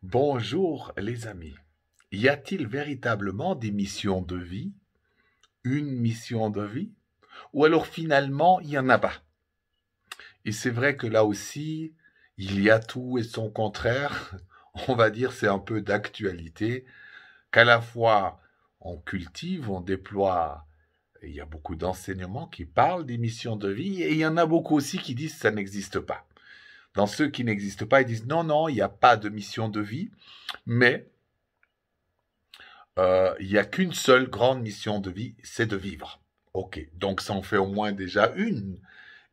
Bonjour les amis. Y a-t-il véritablement des missions de vie? Une mission de vie? Ou alors finalement, il n'y en a pas? Et c'est vrai que là aussi, il y a tout et son contraire. On va dire c'est un peu d'actualité, qu'à la fois on cultive, on déploie, et il y a beaucoup d'enseignements qui parlent des missions de vie, et il y en a beaucoup aussi qui disent que ça n'existe pas. Dans ceux qui n'existent pas, ils disent non, non, il n'y a pas de mission de vie, mais il n'y a qu'une seule grande mission de vie, c'est de vivre. Ok, donc ça en fait au moins déjà une.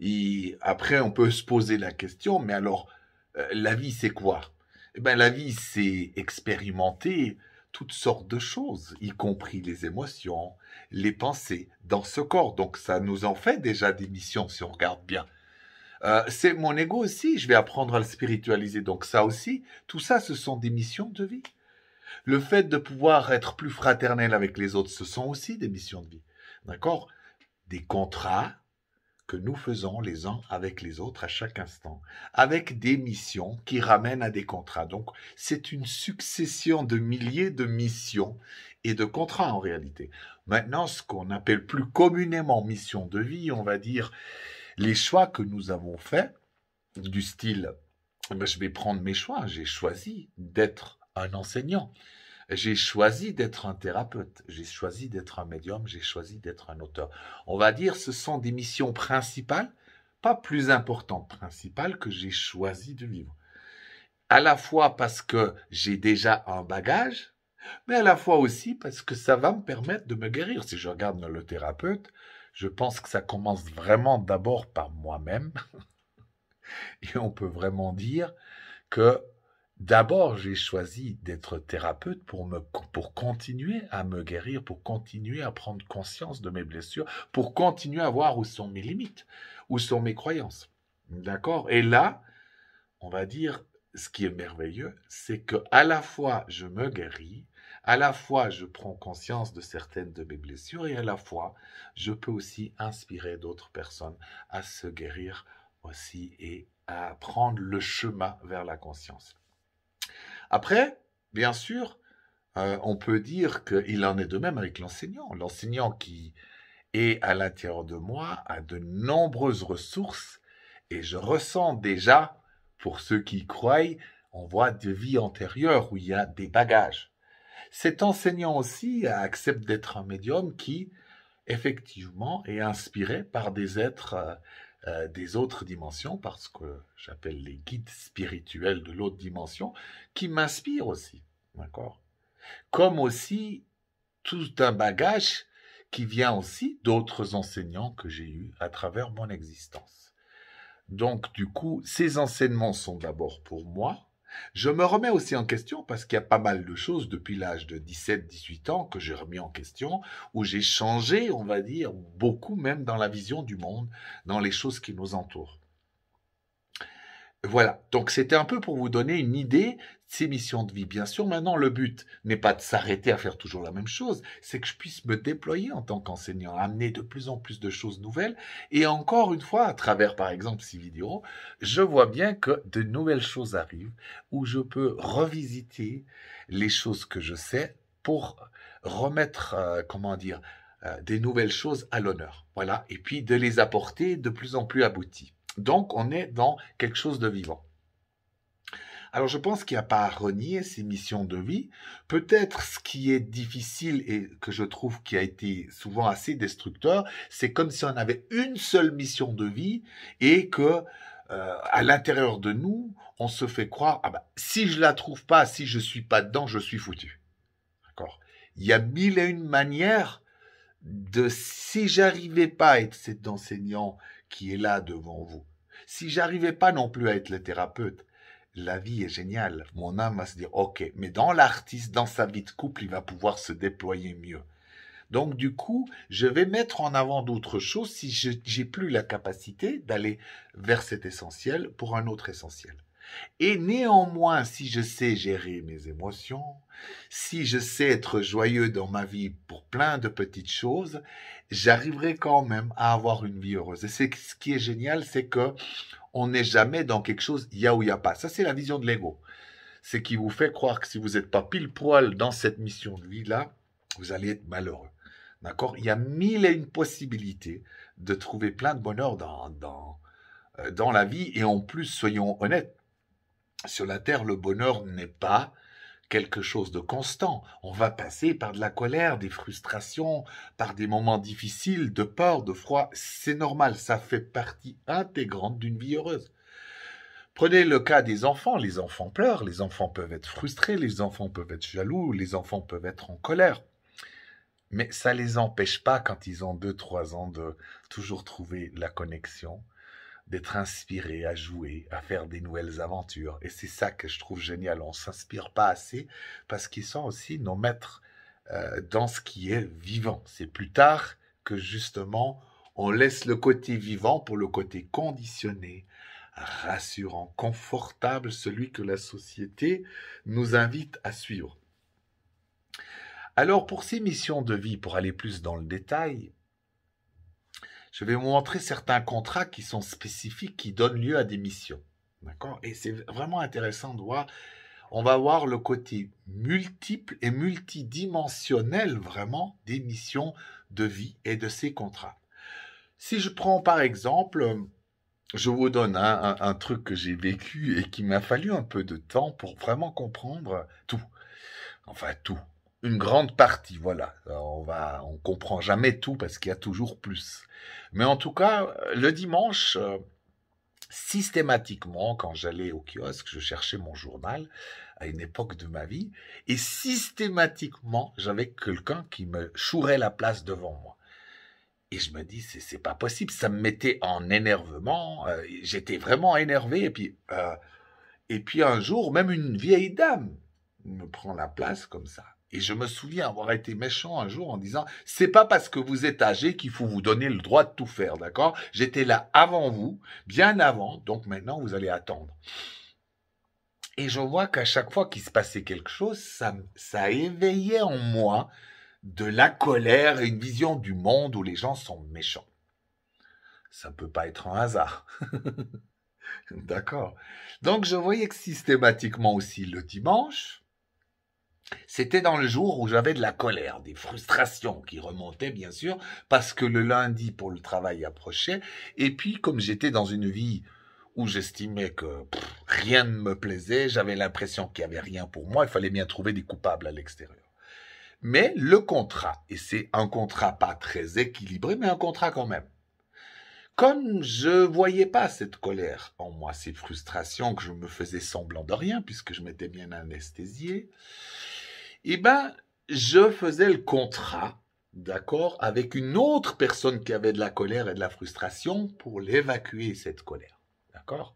Et après, on peut se poser la question, mais alors, la vie, c'est quoi? Eh bien, la vie, c'est expérimenter toutes sortes de choses, y compris les émotions, les pensées, dans ce corps. Donc, ça nous en fait déjà des missions, si on regarde bien. C'est mon ego aussi, je vais apprendre à le spiritualiser. Donc, ça aussi, tout ça, ce sont des missions de vie. Le fait de pouvoir être plus fraternel avec les autres, ce sont aussi des missions de vie. D'accord? Des contrats que nous faisons les uns avec les autres à chaque instant, avec des missions qui ramènent à des contrats. Donc, c'est une succession de milliers de missions et de contrats en réalité. Maintenant, ce qu'on appelle plus communément mission de vie, on va dire les choix que nous avons faits, du style, ben, je vais prendre mes choix, j'ai choisi d'être un enseignant. J'ai choisi d'être un thérapeute, j'ai choisi d'être un médium, j'ai choisi d'être un auteur. On va dire ce sont des missions principales, pas plus importantes, principales que j'ai choisi de vivre. À la fois parce que j'ai déjà un bagage, mais à la fois aussi parce que ça va me permettre de me guérir. Si je regarde le thérapeute, je pense que ça commence vraiment d'abord par moi-même. Et on peut vraiment dire que d'abord, j'ai choisi d'être thérapeute pour continuer à me guérir, pour continuer à prendre conscience de mes blessures, pour continuer à voir où sont mes limites, où sont mes croyances. D'accord? Et là, on va dire, ce qui est merveilleux, c'est que à la fois je me guéris, à la fois je prends conscience de certaines de mes blessures et à la fois je peux aussi inspirer d'autres personnes à se guérir aussi et à prendre le chemin vers la conscience. Après, bien sûr, on peut dire qu'il en est de même avec l'enseignant. L'enseignant qui est à l'intérieur de moi a de nombreuses ressources et je ressens déjà, pour ceux qui y croient, on voit des vies antérieures où il y a des bagages. Cet enseignant aussi accepte d'être un médium qui, effectivement, est inspiré par des êtres des autres dimensions, parce que j'appelle les guides spirituels de l'autre dimension, qui m'inspirent aussi. D'accord? Comme aussi tout un bagage qui vient aussi d'autres enseignants que j'ai eus à travers mon existence. Donc, du coup, ces enseignements sont d'abord pour moi. Je me remets aussi en question parce qu'il y a pas mal de choses depuis l'âge de 17-18 ans que j'ai remis en question, où j'ai changé, on va dire, beaucoup même dans la vision du monde, dans les choses qui nous entourent. Voilà, donc c'était un peu pour vous donner une idée de ces missions de vie. Bien sûr, maintenant, le but n'est pas de s'arrêter à faire toujours la même chose, c'est que je puisse me déployer en tant qu'enseignant, amener de plus en plus de choses nouvelles. Et encore une fois, à travers, par exemple, ces vidéos, je vois bien que de nouvelles choses arrivent, où je peux revisiter les choses que je sais pour remettre, comment dire, des nouvelles choses à l'honneur. Voilà, et puis de les apporter de plus en plus abouties. Donc, on est dans quelque chose de vivant. Alors, je pense qu'il n'y a pas à renier ces missions de vie. Peut-être ce qui est difficile et que je trouve qui a été souvent assez destructeur, c'est comme si on avait une seule mission de vie et que à l'intérieur de nous, on se fait croire, ah bah, si je la trouve pas, si je suis pas dedans, je suis foutu. D'accord? Il y a mille et une manières de, si j'arrivais pas à être cet enseignant qui est là devant vous, si j'arrivais pas non plus à être le thérapeute, la vie est géniale. Mon âme va se dire, ok, mais dans l'artiste, dans sa vie de couple, il va pouvoir se déployer mieux. Donc du coup, je vais mettre en avant d'autres choses si je j'ai plus la capacité d'aller vers cet essentiel pour un autre essentiel. Et néanmoins, si je sais gérer mes émotions, si je sais être joyeux dans ma vie pour plein de petites choses, j'arriverai quand même à avoir une vie heureuse. Et c'est ce qui est génial, c'est que on n'est jamais dans quelque chose il y a ou il y a pas. Ça, c'est la vision de l'ego. c'est qu'il vous fait croire que si vous n'êtes pas pile poil dans cette mission de vie-là, vous allez être malheureux. D'accord? Il y a mille et une possibilités de trouver plein de bonheur dans la vie. Et en plus, soyons honnêtes, sur la Terre, le bonheur n'est pas quelque chose de constant. On va passer par de la colère, des frustrations, par des moments difficiles, de peur, de froid. C'est normal, ça fait partie intégrante d'une vie heureuse. Prenez le cas des enfants. Les enfants pleurent, les enfants peuvent être frustrés, les enfants peuvent être jaloux, les enfants peuvent être en colère. Mais ça ne les empêche pas, quand ils ont 2, 3 ans, de toujours trouver la connexion, d'être inspirés à jouer, à faire des nouvelles aventures. Et c'est ça que je trouve génial. On ne s'inspire pas assez parce qu'ils sont aussi nos maîtres dans ce qui est vivant. C'est plus tard que justement on laisse le côté vivant pour le côté conditionné, rassurant, confortable, celui que la société nous invite à suivre. Alors pour ces missions de vie, pour aller plus dans le détail, je vais vous montrer certains contrats qui sont spécifiques, qui donnent lieu à des missions. D'accord? Et c'est vraiment intéressant de voir. On va voir le côté multiple et multidimensionnel vraiment des missions de vie et de ces contrats. Si je prends par exemple, je vous donne un truc que j'ai vécu et qui m'a fallu un peu de temps pour vraiment comprendre tout. Enfin tout. Une grande partie, voilà. On comprend jamais tout parce qu'il y a toujours plus. Mais en tout cas, le dimanche, systématiquement, quand j'allais au kiosque, je cherchais mon journal à une époque de ma vie, et systématiquement, j'avais quelqu'un qui me chourait la place devant moi. Et je me dis, c'est pas possible, ça me mettait en énervement, j'étais vraiment énervé, et puis un jour, même une vieille dame me prend la place comme ça. Et je me souviens avoir été méchant un jour en disant, c'est pas parce que vous êtes âgé qu'il faut vous donner le droit de tout faire, d'accord? J'étais là avant vous, bien avant, donc maintenant vous allez attendre. Et je vois qu'à chaque fois qu'il se passait quelque chose, ça éveillait en moi de la colère et une vision du monde où les gens sont méchants. Ça ne peut pas être un hasard. D'accord. Donc je voyais que systématiquement aussi le dimanche, c'était dans le jour où j'avais de la colère, des frustrations qui remontaient bien sûr, parce que le lundi pour le travail approchait, et puis comme j'étais dans une vie où j'estimais que rien ne me plaisait, j'avais l'impression qu'il n'y avait rien pour moi, il fallait bien trouver des coupables à l'extérieur. Mais le contrat, et c'est un contrat pas très équilibré, mais un contrat quand même. Comme je voyais pas cette colère en moi, ces frustrations, que je me faisais semblant de rien, puisque je m'étais bien anesthésié, eh ben, je faisais le contrat, d'accord, avec une autre personne qui avait de la colère et de la frustration pour l'évacuer, cette colère, d'accord?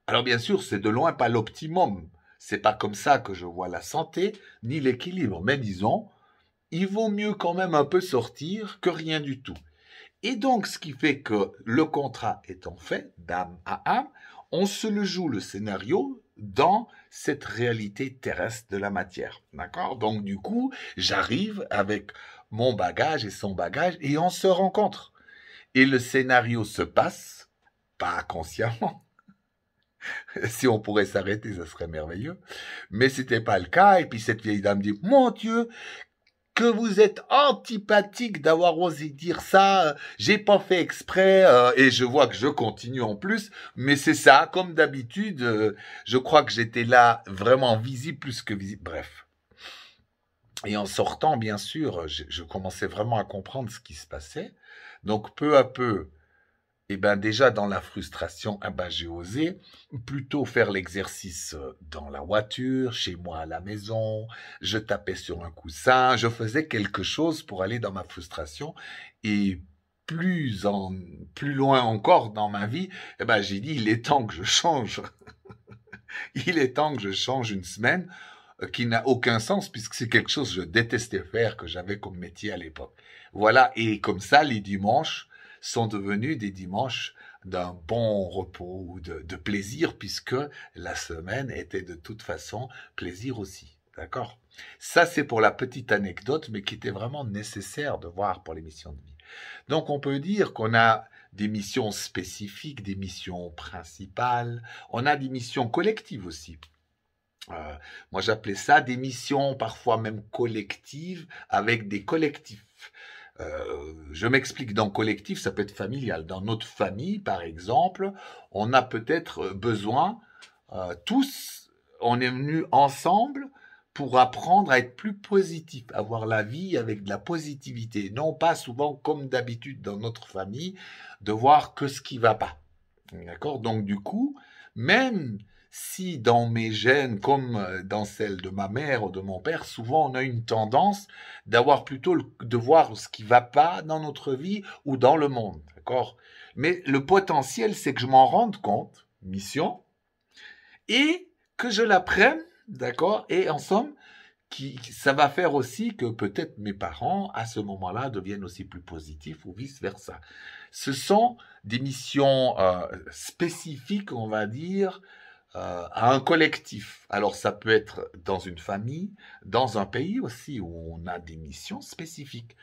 Alors bien sûr, c'est de loin pas l'optimum. C'est pas comme ça que je vois la santé, ni l'équilibre. Mais disons, il vaut mieux quand même un peu sortir que rien du tout. Et donc, ce qui fait que le contrat étant fait, d'âme à âme, on se le joue le scénario dans cette réalité terrestre de la matière. D'accord? Donc, du coup, j'arrive avec mon bagage et son bagage et on se rencontre. Et le scénario se passe, pas consciemment. Si on pourrait s'arrêter, ça serait merveilleux. Mais c'était pas le cas. Et puis cette vieille dame dit, mon Dieu, que vous êtes antipathique d'avoir osé dire ça, j'ai pas fait exprès, et je vois que je continue en plus, mais c'est ça, comme d'habitude, je crois que j'étais là vraiment visible plus que visible, bref. Et en sortant, bien sûr, je commençais vraiment à comprendre ce qui se passait, donc peu à peu, eh ben déjà dans la frustration, eh ben j'ai osé plutôt faire l'exercice dans la voiture, chez moi à la maison, je tapais sur un coussin, je faisais quelque chose pour aller dans ma frustration et plus loin encore dans ma vie, eh ben j'ai dit il est temps que je change. Il est temps que je change une semaine qui n'a aucun sens puisque c'est quelque chose que je détestais faire, que j'avais comme métier à l'époque. Voilà, et comme ça les dimanches sont devenus des dimanches d'un bon repos ou de plaisir, puisque la semaine était de toute façon plaisir aussi. D'accord? Ça, c'est pour la petite anecdote, mais qui était vraiment nécessaire de voir pour les missions de vie. Donc, on peut dire qu'on a des missions spécifiques, des missions principales, on a des missions collectives aussi. Euh, Moi, j'appelais ça des missions parfois même collectives avec des collectifs. Je m'explique, dans collectif, ça peut être familial. Dans notre famille, par exemple, on a peut-être besoin, tous, on est venus ensemble pour apprendre à être plus positif, à voir la vie avec de la positivité, non pas souvent comme d'habitude dans notre famille, de voir que ce qui va pas. D'accord? Donc du coup, même si dans mes gènes, comme dans celles de ma mère ou de mon père, souvent on a une tendance d'avoir plutôt de voir ce qui va pas dans notre vie ou dans le monde. D'accord? Mais le potentiel, c'est que je m'en rende compte, mission, et que je l'apprenne, d'accord? Et en somme, ça va faire aussi que peut-être mes parents, à ce moment-là, deviennent aussi plus positifs ou vice-versa. Ce sont des missions spécifiques, on va dire, à un collectif. Alors ça peut être dans une famille, dans un pays aussi, où on a des missions spécifiques.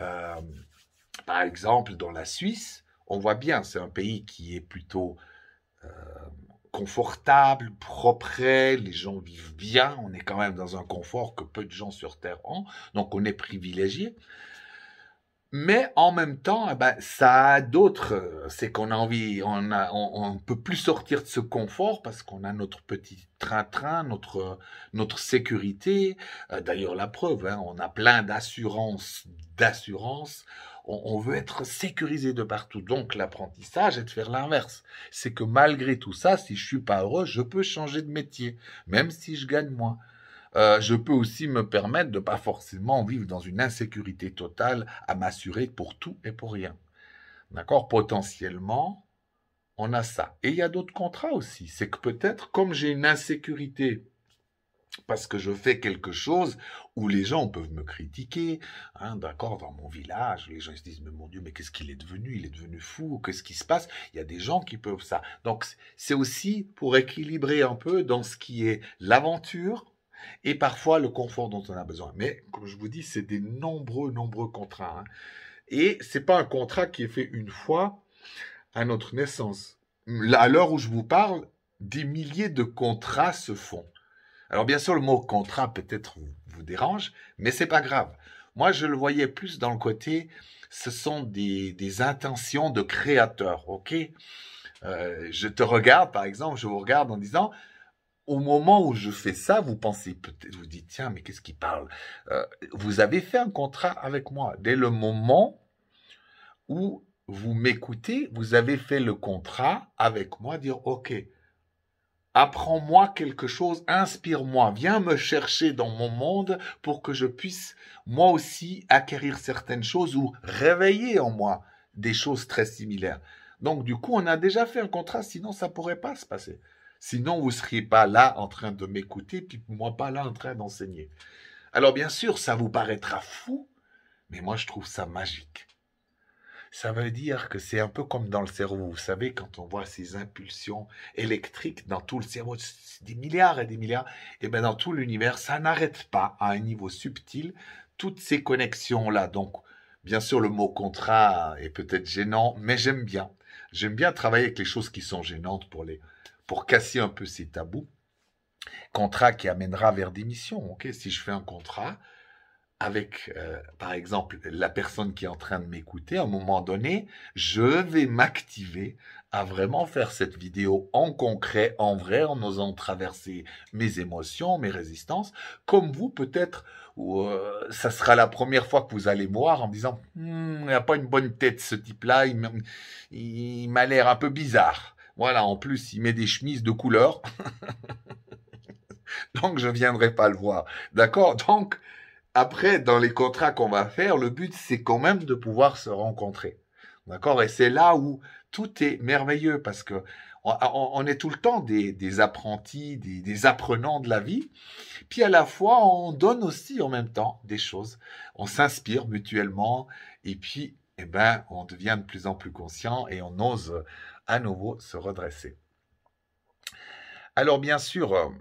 Euh, Par exemple, dans la Suisse, on voit bien, c'est un pays qui est plutôt euh, confortable, propre, les gens vivent bien, on est quand même dans un confort que peu de gens sur Terre ont, donc on est privilégié. Mais en même temps, eh ben, ça a d'autres, c'est qu'on a envie, on peut plus sortir de ce confort parce qu'on a notre petit train-train, notre sécurité. D'ailleurs, la preuve, hein, on a plein d'assurances. On veut être sécurisé de partout. Donc, l'apprentissage est de faire l'inverse. C'est que malgré tout ça, si je suis pas heureux, je peux changer de métier, même si je gagne moins. Je peux aussi me permettre de pas forcément vivre dans une insécurité totale à m'assurer pour tout et pour rien. D'accord? Potentiellement, on a ça. Et il y a d'autres contrats aussi. C'est que peut-être, comme j'ai une insécurité parce que je fais quelque chose où les gens peuvent me critiquer, hein, d'accord, dans mon village, les gens se disent, mais mon Dieu, mais qu'est-ce qu'il est devenu? Il est devenu fou, qu'est-ce qui se passe? Il y a des gens qui peuvent ça. Donc, c'est aussi pour équilibrer un peu dans ce qui est l'aventure et parfois le confort dont on a besoin. Mais, comme je vous dis, c'est des nombreux contrats. Hein. Et c'est pas un contrat qui est fait une fois à notre naissance. À l'heure où je vous parle, des milliers de contrats se font. Alors bien sûr, le mot contrat peut-être vous dérange, mais c'est pas grave. Moi, je le voyais plus dans le côté, ce sont des intentions de créateur, ok? Je te regarde, par exemple, je vous regarde en disant, au moment où je fais ça, vous pensez peut-être, vous dites, tiens, mais qu'est-ce qu'il parle? Vous avez fait un contrat avec moi. Dès le moment où vous m'écoutez, vous avez fait le contrat avec moi, dire, ok, apprends-moi quelque chose, inspire-moi, viens me chercher dans mon monde pour que je puisse moi aussi acquérir certaines choses ou réveiller en moi des choses très similaires. Donc du coup, on a déjà fait un contrat, sinon ça pourrait pas se passer. Sinon, vous seriez pas là en train de m'écouter, puis moi pas là en train d'enseigner. Alors bien sûr, ça vous paraîtra fou, mais moi je trouve ça magique. Ça veut dire que c'est un peu comme dans le cerveau. Vous savez, quand on voit ces impulsions électriques dans tout le cerveau, des milliards et des milliards, et bien dans tout l'univers, ça n'arrête pas à un niveau subtil toutes ces connexions-là. Donc, bien sûr, le mot contrat est peut-être gênant, mais j'aime bien. J'aime bien travailler avec les choses qui sont gênantes pour casser un peu ces tabous. Contrat qui amènera vers des missions. Ok, si je fais un contrat, avec, par exemple, la personne qui est en train de m'écouter, à un moment donné, je vais m'activer à vraiment faire cette vidéo en concret, en vrai, en osant traverser mes émotions, mes résistances. Comme vous, peut-être, ça sera la première fois que vous allez me voir en me disant, il n'a pas une bonne tête, ce type-là, il m'a l'air un peu bizarre. Voilà, en plus, il met des chemises de couleur, donc je viendrai pas le voir. D'accord? Donc, après, dans les contrats qu'on va faire, le but, c'est quand même de pouvoir se rencontrer. D'accord? Et c'est là où tout est merveilleux parce que on est tout le temps des apprentis, des apprenants de la vie. Puis à la fois, on donne aussi en même temps des choses. On s'inspire mutuellement et puis, eh ben, on devient de plus en plus conscient et on ose à nouveau se redresser. Alors bien sûr,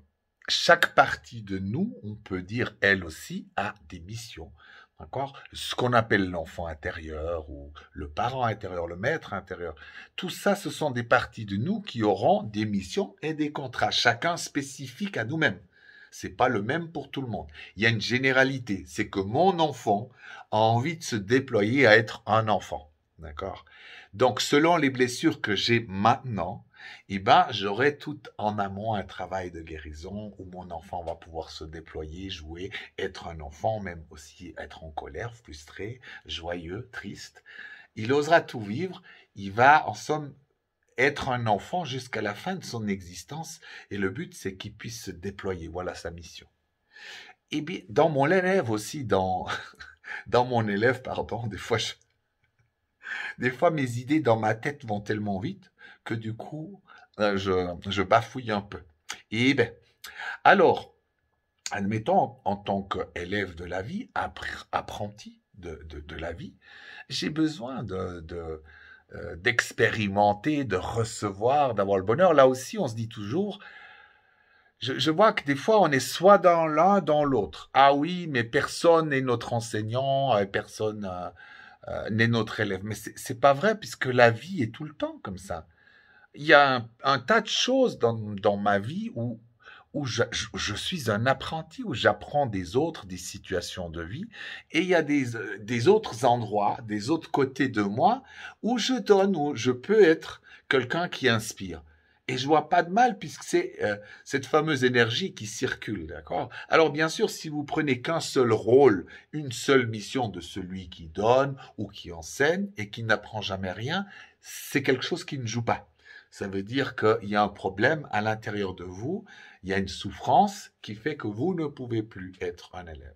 chaque partie de nous, on peut dire, elle aussi, a des missions. D'accord? Ce qu'on appelle l'enfant intérieur ou le parent intérieur, le maître intérieur. Tout ça, ce sont des parties de nous qui auront des missions et des contrats, chacun spécifique à nous-mêmes. C'est pas le même pour tout le monde. Il y a une généralité, c'est que mon enfant a envie de se déployer à être un enfant. D'accord? Donc, selon les blessures que j'ai maintenant, eh ben, j'aurai tout en amont un travail de guérison où mon enfant va pouvoir se déployer, jouer, être un enfant, même aussi être en colère, frustré, joyeux, triste. Il osera tout vivre. Il va, en somme, être un enfant jusqu'à la fin de son existence. Et le but, c'est qu'il puisse se déployer. Voilà sa mission. Et bien, dans mon élève aussi, dans mon élève, pardon, des fois, mes idées dans ma tête vont tellement vite que du coup, je bafouille un peu. Et ben, alors, admettons, en tant qu'élève de la vie, apprenti de la vie, j'ai besoin d'expérimenter, de recevoir, d'avoir le bonheur. Là aussi, on se dit toujours, je vois que des fois, on est soit dans l'un, dans l'autre. Ah oui, mais personne n'est notre enseignant, personne n'est notre élève. Mais c'est pas vrai, puisque la vie est tout le temps comme ça. Il y a un tas de choses dans ma vie où je suis un apprenti, où j'apprends des autres, des situations de vie, et il y a des autres endroits, des autres côtés de moi, où je donne, où je peux être quelqu'un qui inspire. Et je vois pas de mal puisque c'est cette fameuse énergie qui circule, d'accord? Alors bien sûr, si vous prenez qu'un seul rôle, une seule mission de celui qui donne ou qui enseigne et qui n'apprend jamais rien, c'est quelque chose qui ne joue pas. Ça veut dire qu'il y a un problème à l'intérieur de vous, il y a une souffrance qui fait que vous ne pouvez plus être un élève.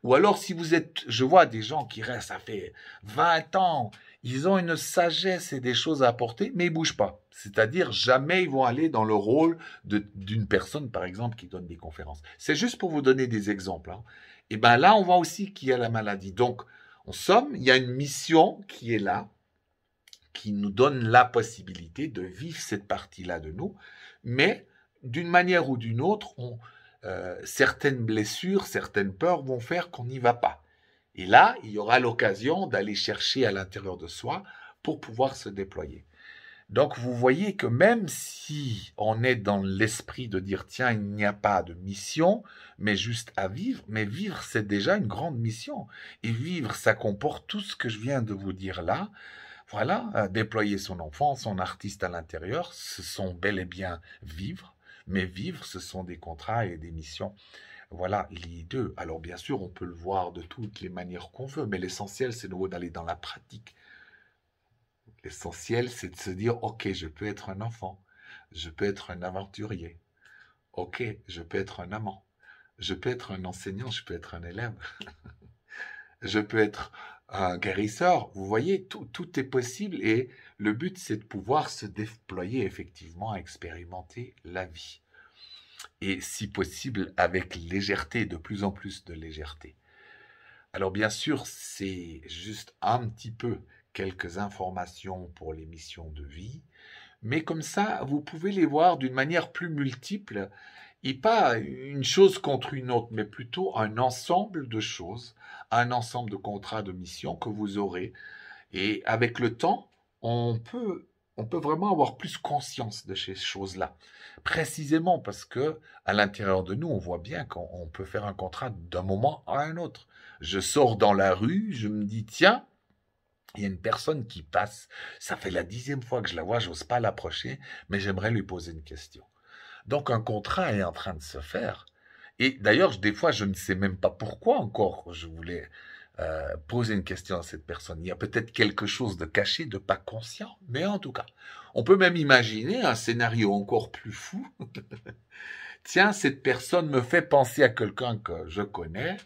Ou alors si vous êtes, je vois des gens qui restent, ça fait 20 ans, ils ont une sagesse et des choses à apporter, mais ils bougent pas. C'est-à-dire jamais ils vont aller dans le rôle d'une personne, par exemple, qui donne des conférences. C'est juste pour vous donner des exemples. Hein. Et bien là, on voit aussi qu'il y a la maladie. Donc, en somme, il y a une mission qui est là, qui nous donne la possibilité de vivre cette partie-là de nous, mais d'une manière ou d'une autre, certaines blessures, certaines peurs vont faire qu'on n'y va pas. Et là, il y aura l'occasion d'aller chercher à l'intérieur de soi pour pouvoir se déployer. Donc vous voyez que même si on est dans l'esprit de dire tiens, il n'y a pas de mission, mais juste à vivre, mais vivre c'est déjà une grande mission. Et vivre, ça comporte tout ce que je viens de vous dire là. Voilà, déployer son enfant, son artiste à l'intérieur, ce sont bel et bien vivre, mais vivre, ce sont des contrats et des missions. Voilà, les deux. Alors bien sûr, on peut le voir de toutes les manières qu'on veut, mais l'essentiel, c'est d'aller dans la pratique. L'essentiel, c'est de se dire, ok, je peux être un enfant, je peux être un aventurier, ok, je peux être un amant, je peux être un enseignant, je peux être un élève, je peux être un guérisseur. Vous voyez, tout est possible et le but, c'est de pouvoir se déployer effectivement, à expérimenter la vie. Et si possible, avec légèreté, de plus en plus de légèreté. Alors bien sûr, c'est juste un petit peu quelques informations pour les missions de vie, mais comme ça, vous pouvez les voir d'une manière plus multiple et pas une chose contre une autre, mais plutôt un ensemble de choses, un ensemble de contrats de mission que vous aurez. Et avec le temps, on peut vraiment avoir plus conscience de ces choses-là. Précisément parce que à l'intérieur de nous, on voit bien qu'on peut faire un contrat d'un moment à un autre. Je sors dans la rue, je me dis, tiens, il y a une personne qui passe, ça fait la 10e fois que je la vois, j'ose pas l'approcher, mais j'aimerais lui poser une question. Donc un contrat est en train de se faire. Et d'ailleurs, des fois, je ne sais même pas pourquoi encore je voulais poser une question à cette personne. Il y a peut-être quelque chose de caché, de pas conscient, mais en tout cas, on peut même imaginer un scénario encore plus fou. Tiens, cette personne me fait penser à quelqu'un que je connais.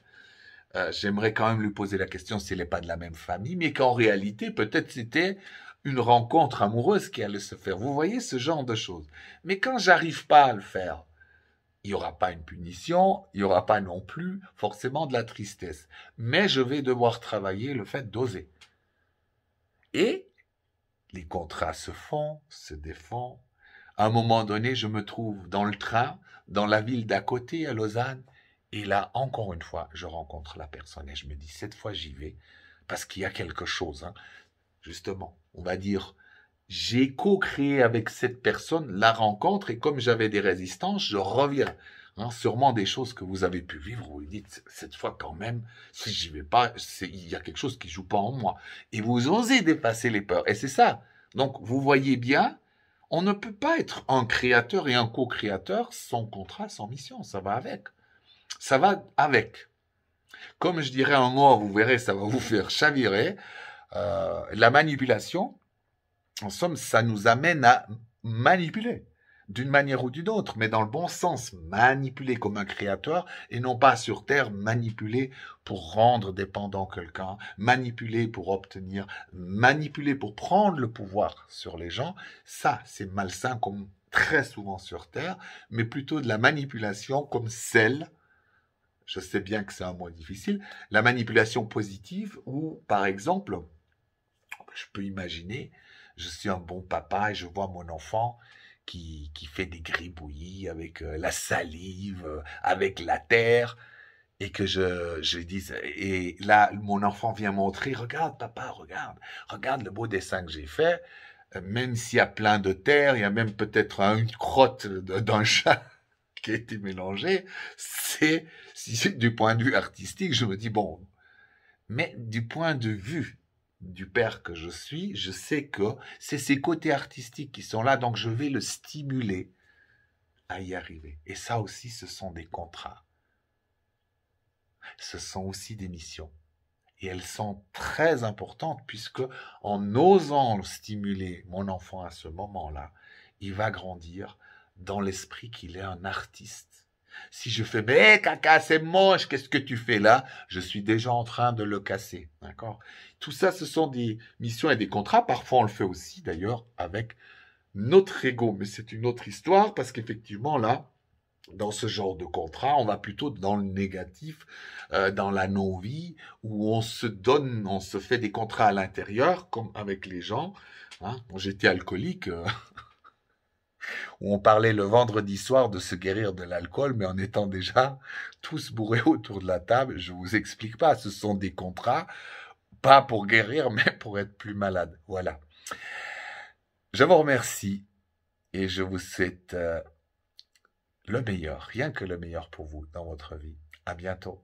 J'aimerais quand même lui poser la question si elle n'est pas de la même famille, mais qu'en réalité, peut-être c'était une rencontre amoureuse qui allait se faire. Vous voyez ce genre de choses. Mais quand j'arrive pas à le faire, il n'y aura pas une punition, il n'y aura pas non plus forcément de la tristesse. Mais je vais devoir travailler le fait d'oser. Et les contrats se font, se défont. À un moment donné, je me trouve dans le train, dans la ville d'à côté, à Lausanne, et là, encore une fois, je rencontre la personne et je me dis, cette fois, j'y vais, parce qu'il y a quelque chose, hein. Justement, on va dire, j'ai co-créé avec cette personne la rencontre, et comme j'avais des résistances, je reviens. Hein, sûrement des choses que vous avez pu vivre, vous vous dites, cette fois quand même, si j'y vais pas, il y a quelque chose qui joue pas en moi. Et vous osez dépasser les peurs. Et c'est ça. Donc, vous voyez bien, on ne peut pas être un créateur et un co-créateur sans contrat, sans mission. Ça va avec. Ça va avec. Comme je dirais un mot, vous verrez, ça va vous faire chavirer. La manipulation, en somme, ça nous amène à manipuler d'une manière ou d'une autre, mais dans le bon sens, manipuler comme un créateur et non pas sur Terre, manipuler pour rendre dépendant quelqu'un, manipuler pour obtenir, manipuler pour prendre le pouvoir sur les gens. Ça, c'est malsain comme très souvent sur Terre, mais plutôt de la manipulation comme celle, je sais bien que c'est un mot difficile, la manipulation positive où, par exemple, je peux imaginer, je suis un bon papa et je vois mon enfant qui fait des gribouillis avec la salive, avec la terre, et que je lui dise, et là, mon enfant vient montrer, regarde papa, regarde le beau dessin que j'ai fait, même s'il y a plein de terre, il y a même peut-être une crotte d'un chat qui a été mélangée, c'est, si du point de vue artistique, je me dis, bon, mais du point de vue du père que je suis, je sais que c'est ses côtés artistiques qui sont là, donc je vais le stimuler à y arriver. Et ça aussi, ce sont des contrats. Ce sont aussi des missions. Et elles sont très importantes puisque en osant stimuler mon enfant à ce moment-là, il va grandir dans l'esprit qu'il est un artiste. Si je fais, mais caca, c'est moche, qu'est-ce que tu fais là? Je suis déjà en train de le casser, d'accord? Tout ça, ce sont des missions et des contrats. Parfois, on le fait aussi, d'ailleurs, avec notre ego. Mais c'est une autre histoire parce qu'effectivement, là, dans ce genre de contrat, on va plutôt dans le négatif, dans la non-vie, où on se donne, on se fait des contrats à l'intérieur, comme avec les gens. Hein. Quand j'étais alcoolique, où on parlait le vendredi soir de se guérir de l'alcool, mais en étant déjà tous bourrés autour de la table, je vous explique pas, ce sont des contrats, pas pour guérir, mais pour être plus malade. Voilà. Je vous remercie et je vous souhaite le meilleur, rien que le meilleur pour vous dans votre vie. À bientôt.